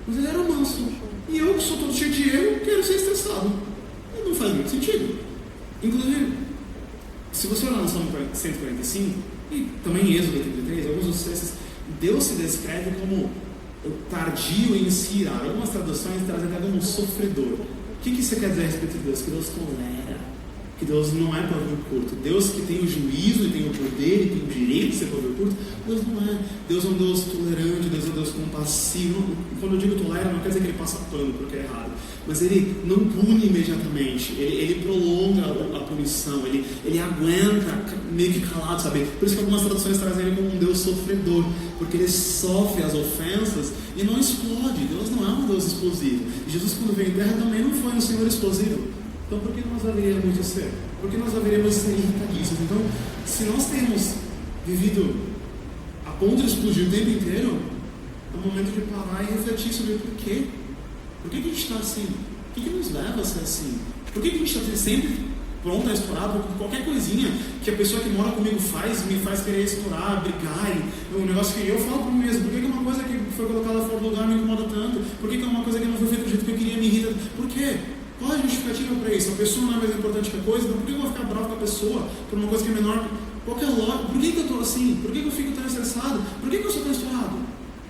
Mas ele era manso. E eu, que sou todo cheio de erro, quero ser estressado. Não faz muito sentido. Inclusive, se você olhar no Salmo 145, e também em Êxodo 33, alguns dos textos, Deus se descreve como o tardio em se irar. Algumas traduções trazem até como um sofredor. O que isso quer dizer a respeito de Deus? Que Deus tolera. Que Deus não é pavio curto. Deus que tem o juízo e tem o poder e tem o direito de ser pavio curto, Deus não é. Deus é um Deus tolerante, Deus é um Deus compassivo. Quando eu digo tolera, não quer dizer que ele passa pano porque é errado, mas ele não pune imediatamente, ele prolonga a punição, ele aguenta meio que calado, sabe? Por isso que algumas traduções trazem ele como um Deus sofredor, porque ele sofre as ofensas e não explode. Deus não é um Deus explosivo. E Jesus, quando veio em terra, também não foi um Senhor explosivo. Então, por que nós haveríamos ser? Por que nós haveríamos ser irritadíssimos? Então, se nós temos vivido a ponto de explodir o tempo inteiro, é o momento de parar e refletir sobre por quê. Por que a gente está assim? O que nos leva a ser assim? Por que a gente está sempre pronto a explorar por qualquer coisinha que a pessoa que mora comigo me faz querer explorar, brigar? E um negócio que eu falo para mim mesmo: por que uma coisa que foi colocada fora do lugar me incomoda tanto? Por que uma coisa que não foi feita do jeito que eu queria me irrita? Por quê? Qual é a justificativa para isso? A pessoa não é mais importante que a coisa, então por que eu vou ficar bravo com a pessoa por uma coisa que é menor? Qual que é a lógica? Por que eu estou assim? Por que eu fico tão estressado? Por que eu sou tão estourado?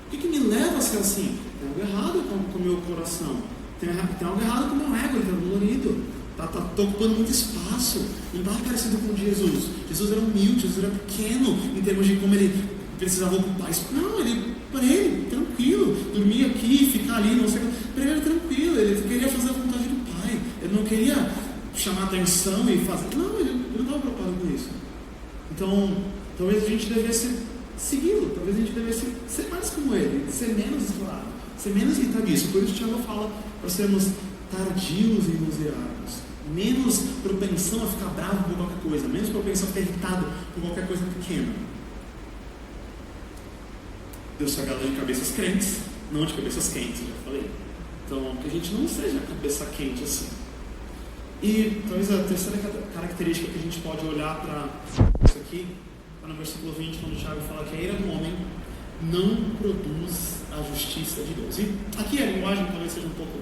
O que me leva a ser assim? Tem algo errado com o meu coração. Tem algo errado com o meu ego, ele está dolorido. Está ocupando muito espaço. Não está parecido com Jesus. Jesus era humilde, Jesus era pequeno em termos de como ele precisava ocupar isso. Não, para ele, tranquilo, dormir aqui, ficar ali, não sei o que. Para ele era tranquilo, ele queria fazer a vontade do Pai. Ele não queria chamar atenção e fazer. Não, ele não estava preocupado com isso. Então, talvez a gente devesse segui-lo, talvez a gente devesse ser mais como ele, ser menos explorado, ser menos irritadíssimo. Por isso o Tiago fala para sermos tardios em nos irarmos, menos propensão a ficar bravo por qualquer coisa, menos propensão a ficar irritado por qualquer coisa pequena. Deus se agrada de cabeças crentes, não de cabeças quentes, já falei. Então, que a gente não seja cabeça quente assim. E talvez a terceira característica que a gente pode olhar para isso aqui, está no versículo 20, quando o Tiago fala que a ira do homem não produz a justiça de Deus. E aqui a linguagem talvez seja um pouco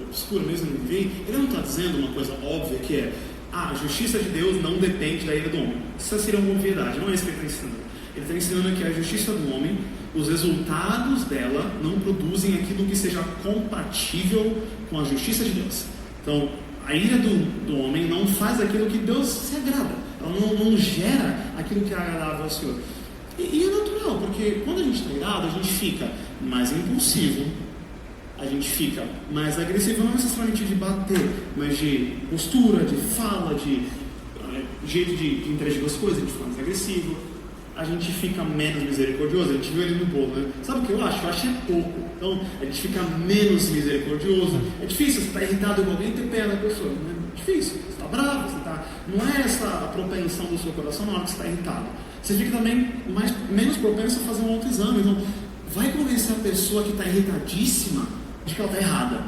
obscura mesmo, ele não está dizendo uma coisa óbvia que é: a justiça de Deus não depende da ira do homem. Isso seria uma obviedade, não é isso que ele está ensinando. Ele está ensinando que a justiça do homem os resultados dela não produzem aquilo que seja compatível com a justiça de Deus. Então, a ira do homem não faz aquilo que Deus se agrada. Ela não gera aquilo que é agradável ao Senhor. E é natural, porque quando a gente está irado, a gente fica mais impulsivo, a gente fica mais agressivo, não necessariamente de bater, mas de postura, de fala, de jeito de interagir com as coisas, a gente fica mais agressivo, a gente fica menos misericordioso. A gente viu ali no povo, né? Sabe o que eu acho? Eu acho que é pouco. Então, a gente fica menos misericordioso. É difícil, você está irritado com alguém, ter pena da pessoa. Não é difícil, você está bravo, não é essa a propensão do seu coração na hora que você está irritado. Você fica também menos propenso a fazer um autoexame. Então, vai convencer a pessoa que está irritadíssima de que ela está errada.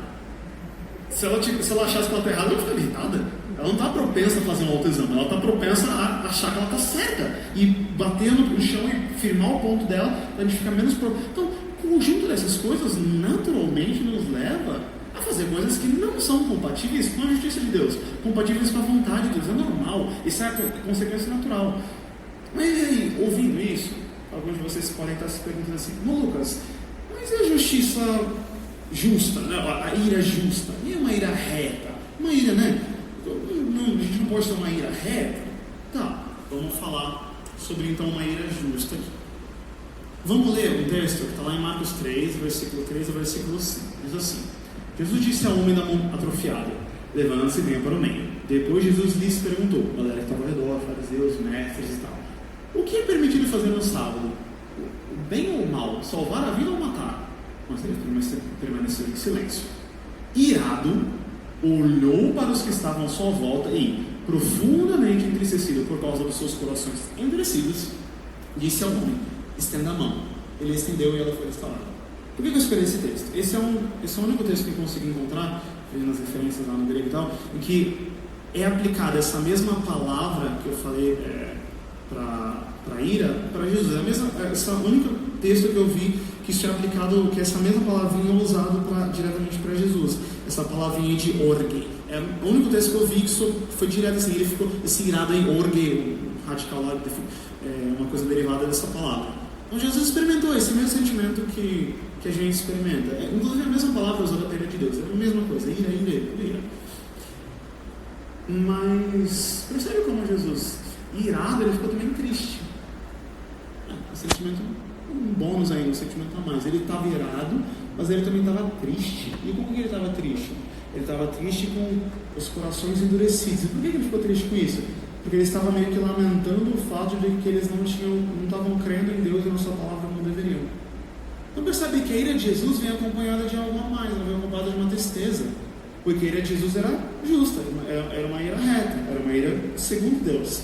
Se ela achasse que ela está errada, ela vai ficar irritada. Ela não está propensa a fazer um autoexame, ela está propensa a achar que ela está certa e bater no chão e firmar o ponto dela para a gente ficar menos propenso. Então, o conjunto dessas coisas naturalmente nos leva a fazer coisas que não são compatíveis com a justiça de Deus, compatíveis com a vontade de Deus. É normal, isso é a consequência natural. Mas aí, ouvindo isso, alguns de vocês podem estar se perguntando assim: Lucas, mas é a justiça justa, né? A ira justa, e uma ira reta, uma ira, né? A gente não pode ter uma ira reta? Tá, vamos falar sobre então uma ira justa aqui. Vamos ler um texto que está lá em Marcos 3, versículo 3 a versículo 5. Diz assim: Jesus disse ao homem da mão atrofiada: levante-se e venha para o meio. Depois Jesus lhes perguntou, a galera que estava ao redor, fariseus, mestres e tal: o que é permitido fazer no sábado? O bem ou o mal? Salvar a vida ou matar? Mas ele permaneceu em silêncio. Irado, olhou para os que estavam à sua volta e, profundamente entristecido por causa dos seus corações endurecidos, disse ao homem: estenda a mão. Ele estendeu e ela foi restaurada. Por que eu escolhi esse texto? Esse é o único texto que eu consegui encontrar, vendo as referências lá no grego e tal, em que é aplicada essa mesma palavra que eu falei para ira, para Jesus. Esse é o único texto que eu vi que isso é aplicado, que essa mesma palavrinha é usada diretamente para Jesus. Essa palavrinha de orge. É o único texto que eu vi que isso foi direto assim. Ele ficou esse irado em orge, o radical lá, uma coisa derivada dessa palavra. Então Jesus experimentou esse mesmo sentimento que a gente experimenta. Inclusive a mesma palavra usada para a ira de Deus. É a mesma coisa, ira. Mas percebe como Jesus, irado, ele ficou também triste. Um sentimento, um bônus aí, um sentimento a mais. Ele estava irado, mas ele também estava triste. E como que ele estava triste? Ele estava triste com os corações endurecidos. E por que ele ficou triste com isso? Porque ele estava meio que lamentando o fato de que eles não estavam crendo em Deus e na sua palavra como deveriam. Então percebe que a ira de Jesus vem acompanhada de algo a mais, ela vem acompanhada de uma tristeza. Porque a ira de Jesus era justa, era uma ira reta, era uma ira segundo Deus.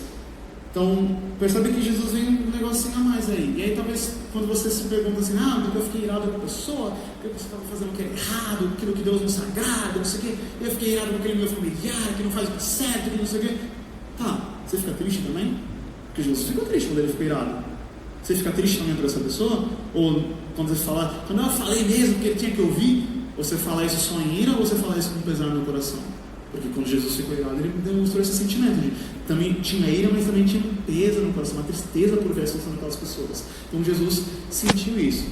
Então, percebe que Jesus vem um negocinho a mais aí. E aí talvez quando você se pergunta assim: porque eu fiquei irado com a pessoa, porque você estava fazendo o que é errado, aquilo que Deus não se agrada, não sei o quê, eu fiquei irado com aquele meu familiar que não faz o que é certo, que não sei o quê. Tá, você fica triste também? Porque Jesus ficou triste quando ele ficou irado. Você fica triste também por essa pessoa? Ou quando você fala, quando eu falei mesmo que ele tinha que ouvir, você fala isso só em ira ou você fala isso com pesar no coração? Porque quando Jesus ficou irado, ele demonstrou esse sentimento de também tinha ira, mas também tinha um peso no coração, uma tristeza por ver a situação daquelas pessoas. Então Jesus sentiu isso.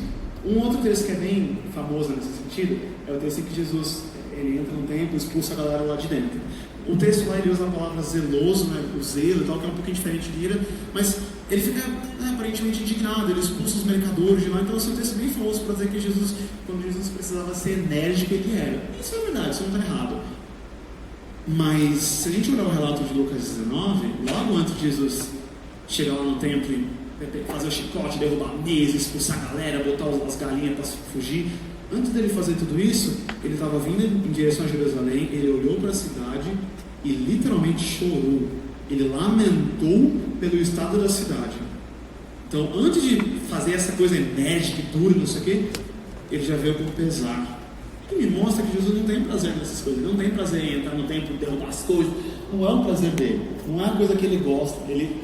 Um outro texto que é bem famoso nesse sentido é o texto em que Jesus ele entra no templo e expulsa a galera lá de dentro. O texto lá ele usa a palavra zeloso, né, o zelo e tal, que é um pouquinho diferente de ira, mas ele fica aparentemente indignado, ele expulsa os mercadores de lá. Então esse é um texto bem famoso para dizer que Jesus, quando Jesus precisava ser enérgico, ele era. Isso é verdade, isso não está errado. Mas se a gente olhar o relato de Lucas 19, logo antes de Jesus chegar lá no templo e fazer o chicote, derrubar a mesa, expulsar a galera, botar as galinhas para fugir, antes dele fazer tudo isso, ele estava vindo em direção a Jerusalém, ele olhou para a cidade e literalmente chorou. Ele lamentou pelo estado da cidade. Então, antes de fazer essa coisa enérgica e dura, não sei o quê, ele já veio com pesar. Me mostra que Jesus não tem prazer nessas coisas, não tem prazer em entrar no templo e derrubar as coisas, não é um prazer dele, não é uma coisa que ele gosta, ele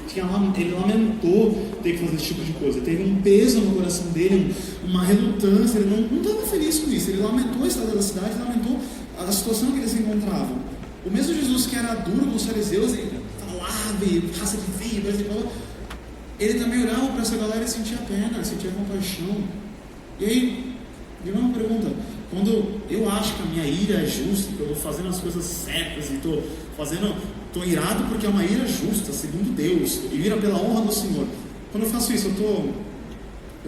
lamentou ter que fazer esse tipo de coisa, teve um peso no coração dele, uma relutância, ele não estava feliz com isso, ele lamentou a estado da cidade, lamentou a situação que eles se encontravam. O mesmo Jesus que era duro com os fariseus, ele falava, raça de víboras, ele também olhava para essa galera e sentia pena, sentia compaixão. E aí, de uma pergunta, quando eu acho que a minha ira é justa, que eu estou fazendo as coisas certas e estou irado porque é uma ira justa, segundo Deus, ira pela honra do Senhor. Quando eu faço isso, eu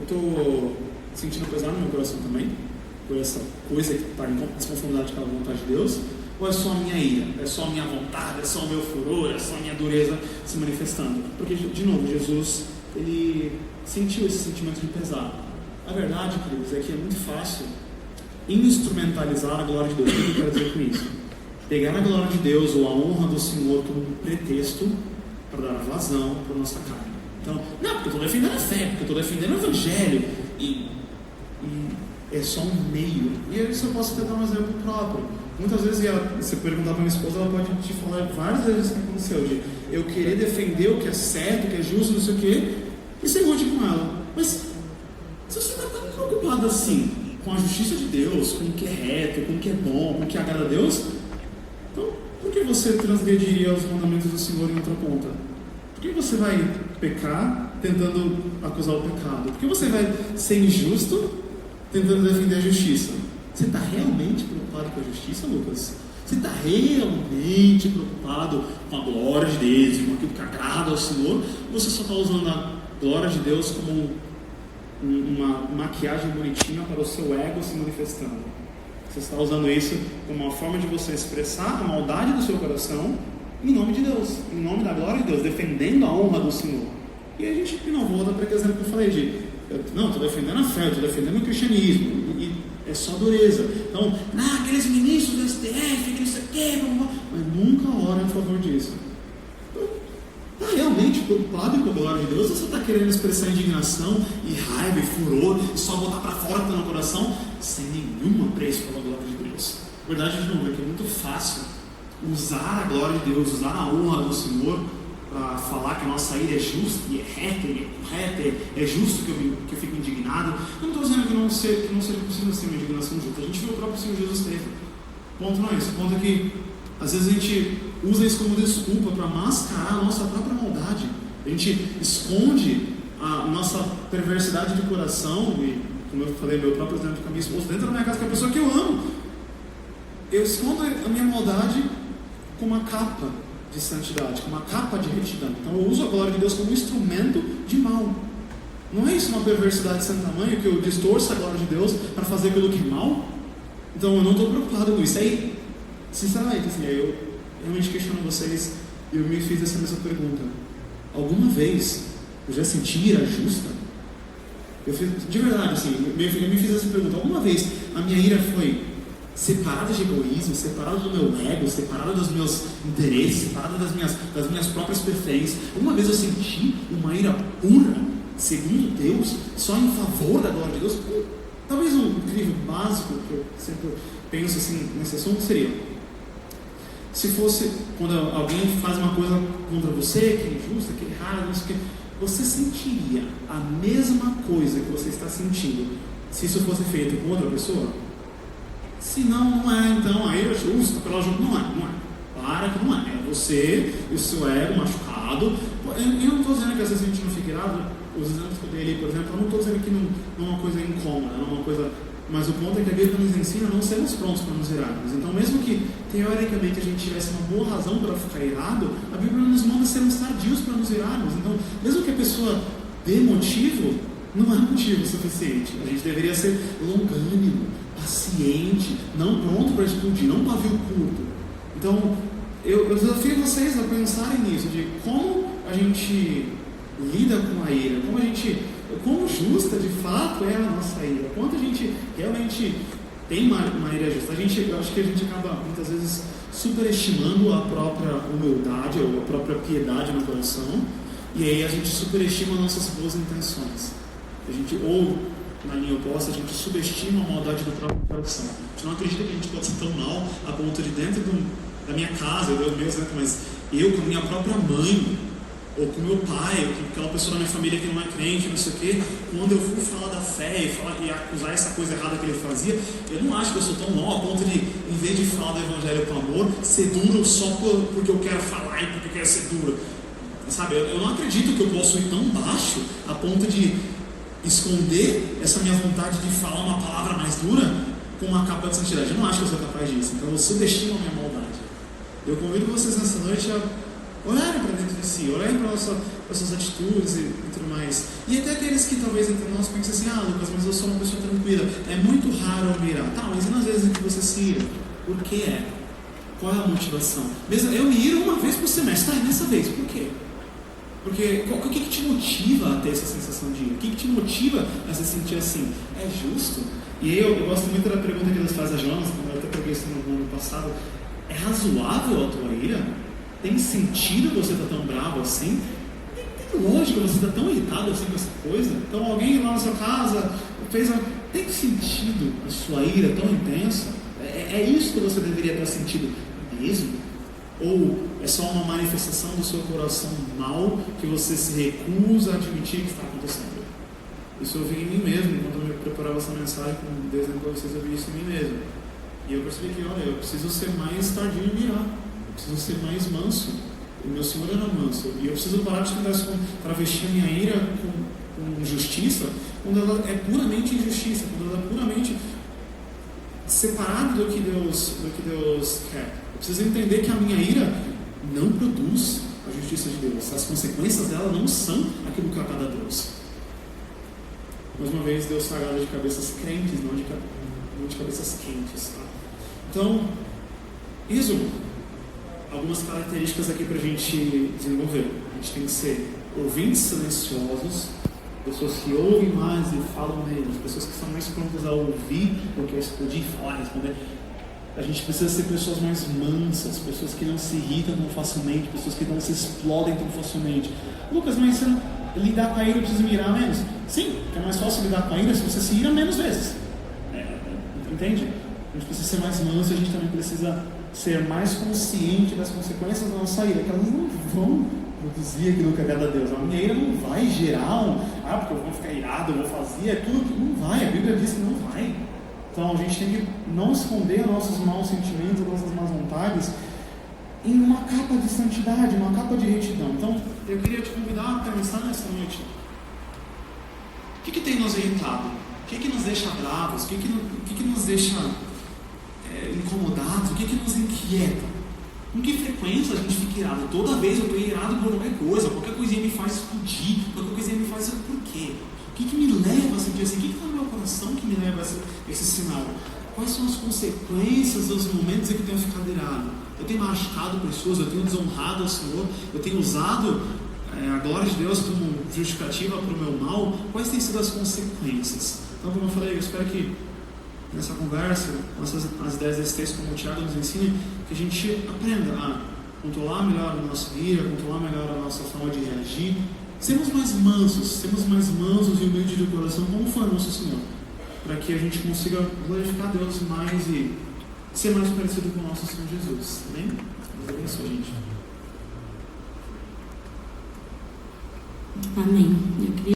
estou sentindo pesar no meu coração também, por essa coisa que está em desconformidade com a vontade de Deus, ou é só a minha ira, é só a minha vontade, é só o meu furor, é só a minha dureza se manifestando? Porque, de novo, Jesus, ele sentiu esse sentimento de pesar. A verdade, queridos, é que é muito fácil instrumentalizar a glória de Deus. O que eu quero dizer com isso? Pegar a glória de Deus ou a honra do Senhor como um pretexto para dar vazão para a nossa carne. Então, não, porque eu estou defendendo a fé, porque eu estou defendendo o Evangelho, e é só um meio. E isso eu posso até dar um exemplo próprio. Muitas vezes, você perguntar para minha esposa, ela pode te falar várias vezes o que aconteceu, de eu querer defender o que é certo, o que é justo, não sei o quê, e ser rude com ela. Mas se você está tão preocupado assim com a justiça de Deus, com o que é reto, com o que é bom, com o que agrada a Deus, então por que você transgrediria os mandamentos do Senhor em outra ponta? Por que você vai pecar tentando acusar o pecado? Por que você vai ser injusto tentando defender a justiça? Você está realmente preocupado com a justiça, Lucas? Você está realmente preocupado com a glória de Deus e com aquilo que agrada ao Senhor? Ou você só está usando a glória de Deus como uma maquiagem bonitinha para o seu ego se manifestando? Você está usando isso como uma forma de você expressar a maldade do seu coração em nome de Deus, em nome da glória de Deus, defendendo a honra do Senhor. E a gente não volta para aquele exemplo que eu falei estou defendendo a fé, estou defendendo o cristianismo, e é só dureza. Então, aqueles ministros do STF, que isso aqui, mas nunca ora em favor disso. Então, está realmente preocupado com a glória de Deus, ou você está querendo expressar indignação e raiva e furor, e só botar para fora o que está no coração, sem nenhum apreço pela glória de Deus? A verdade, de novo, é que é muito fácil usar a glória de Deus, usar a honra do Senhor para falar que a nossa ira é justa, e é reta, e é correta, é justo que eu fico indignado. Eu não estou dizendo que não seja possível ser uma indignação justa. A gente vê o próprio Senhor Jesus teve. O ponto não é esse. O ponto é que às vezes a gente usa isso como desculpa para mascarar a nossa própria maldade. A gente esconde a nossa perversidade de coração, e como eu falei, meu próprio exemplo com a minha esposa, dentro da minha casa, que é a pessoa que eu amo. Eu escondo a minha maldade com uma capa de santidade, com uma capa de retidão. Então eu uso a glória de Deus como um instrumento de mal. Não é isso uma perversidade sem tamanho, que eu distorço a glória de Deus para fazer aquilo que é mal? Então eu não estou preocupado com isso. Aí, sinceramente, assim, eu realmente questiono vocês, e eu me fiz essa mesma pergunta. Alguma vez eu já senti ira justa? De verdade, assim, eu me fiz essa pergunta. Alguma vez a minha ira foi separada de egoísmo, separada do meu ego, separada dos meus interesses, separada das minhas próprias preferências? Uma vez eu senti uma ira pura, segundo Deus, só em favor da glória de Deus? Talvez um incrível básico que eu sempre penso assim nesse assunto seria: se fosse quando alguém faz uma coisa contra você, que é injusta, que é errada, não sei o que, você sentiria a mesma coisa que você está sentindo se isso fosse feito com outra pessoa? Se não é, então aí é justo, pela justa, não é. Para que não é. É você e o seu ego machucado. Eu não estou dizendo que às vezes a gente não fica irado. Os exemplos que eu dei ali, por exemplo, eu não estou dizendo que não é uma coisa incômoda, não é uma coisa. Mas o ponto é que a Bíblia nos ensina a não sermos prontos para nos irarmos. Então, mesmo que teoricamente a gente tivesse uma boa razão para ficar irado, a Bíblia nos manda sermos tardios para nos irarmos. Então, mesmo que a pessoa dê motivo, não é motivo suficiente. A gente deveria ser longânimo, paciente, não pronto para explodir, não pavio curto. Então, eu desafio vocês a pensarem nisso, de como a gente lida com a ira, como justa de fato é a nossa ira, quanto a gente realmente tem uma ira justa. Eu acho que a gente acaba muitas vezes superestimando a própria humildade ou a própria piedade no coração, e aí a gente superestima as nossas boas intenções. Ou, na linha oposta, a gente subestima a maldade do próprio coração. A gente não acredita que a gente pode ser tão mal a ponto de dentro da minha casa, eu dei o meu exemplo, mas eu com a minha própria mãe, ou com meu pai, ou com aquela pessoa da minha família que não é crente, não sei o quê, quando eu fui falar da fé e acusar essa coisa errada que ele fazia, eu não acho que eu sou tão mal a ponto de, em vez de falar do evangelho com amor, ser duro só porque eu quero falar e porque eu quero ser duro. sabe? Eu não acredito que eu posso ir tão baixo a ponto de esconder essa minha vontade de falar uma palavra mais dura com uma capa de santidade. Eu não acho que eu sou capaz disso. Então eu subestimo a minha maldade. Eu convido vocês nessa noite a olharem para dentro de si, olharem para as suas atitudes e tudo mais. E até aqueles que talvez entre nós pensem assim: ah, Lucas, mas eu sou uma pessoa tranquila, é muito raro eu me irar. Tá, mas e nas vezes em que você se ira? Por que é? Qual é a motivação? Mesmo eu me iro uma vez por semestre, tá, e nessa vez, por quê? Porque o que te motiva a ter essa sensação de ira? O que te motiva a se sentir assim? É justo? E aí eu gosto muito da pergunta que eles fazem a Jonas, como eu até peguei isso no ano passado: é razoável a tua ira? Tem sentido você estar tão bravo assim? Tem lógica você estar tão irritado assim com essa coisa? Então alguém lá na sua casa fez uma... Tem sentido a sua ira tão intensa? É isso que você deveria ter sentido mesmo? Ou é só uma manifestação do seu coração mau que você se recusa a admitir que está acontecendo? Isso eu vi em mim mesmo. Quando eu me preparava essa mensagem com Deus para vocês, eu vi isso em mim mesmo. E eu percebi que, olha, eu preciso ser mais tardio em mirar. Eu preciso ser mais manso. O meu Senhor era manso. E eu preciso parar de tentar travestir a minha ira com justiça, quando ela é puramente injustiça, quando ela é puramente separada do que Deus quer. Eu preciso entender que a minha ira não produz a justiça de Deus. As consequências dela não são aquilo que agrada a Deus. Mais uma vez, Deus sagrado de cabeças crentes, não de cabeças quentes. Tá? Então, resumo. Algumas características aqui para a gente desenvolver. A gente tem que ser ouvintes silenciosos, pessoas que ouvem mais e falam menos, pessoas que são mais prontas a ouvir do que a explodir, falar, responder. A gente precisa ser pessoas mais mansas, pessoas que não se irritam tão facilmente, pessoas que não se explodem tão facilmente. Lucas, mas lidar com a ira eu preciso me irar menos? Sim, é mais fácil lidar com a ira se você se ira menos vezes. Entende? A gente precisa ser mais manso, a gente também precisa ser mais consciente das consequências da nossa ira, que elas não vão produzir aquilo que agrada a Deus. A minha ira não vai gerar porque eu vou ficar irado, eu vou fazer aquilo que não vai. A Bíblia diz que não vai. Então a gente tem que não esconder nossos maus sentimentos, nossas más vontades em uma capa de santidade, uma capa de retidão. Então eu queria te convidar a pensar nessa noite. O que tem nos irritado? O que nos deixa bravos? O que nos deixa incomodados? O que nos inquieta? Com que frequência a gente fica irado? Toda vez eu estou irado por qualquer coisinha me faz explodir, qualquer coisinha me faz... Por quê? O que me leva a sentir assim? O que está no meu coração que me leva a esse sinal? Quais são as consequências dos momentos em que eu tenho ficado irado? Eu tenho machucado pessoas, eu tenho desonrado ao Senhor, eu tenho usado a glória de Deus como justificativa para o meu mal. Quais têm sido as consequências? Então, como eu falei, eu espero que nessa conversa, com as ideias desse texto, como o Tiago nos ensina, que a gente aprenda a controlar melhor a nossa ira, controlar melhor a nossa forma de reagir, sermos mais mansos e humildes de coração, como foi o nosso Senhor, para que a gente consiga glorificar a Deus mais e ser mais parecido com o nosso Senhor Jesus. Amém? Deus abençoe, gente. Amém. Eu queria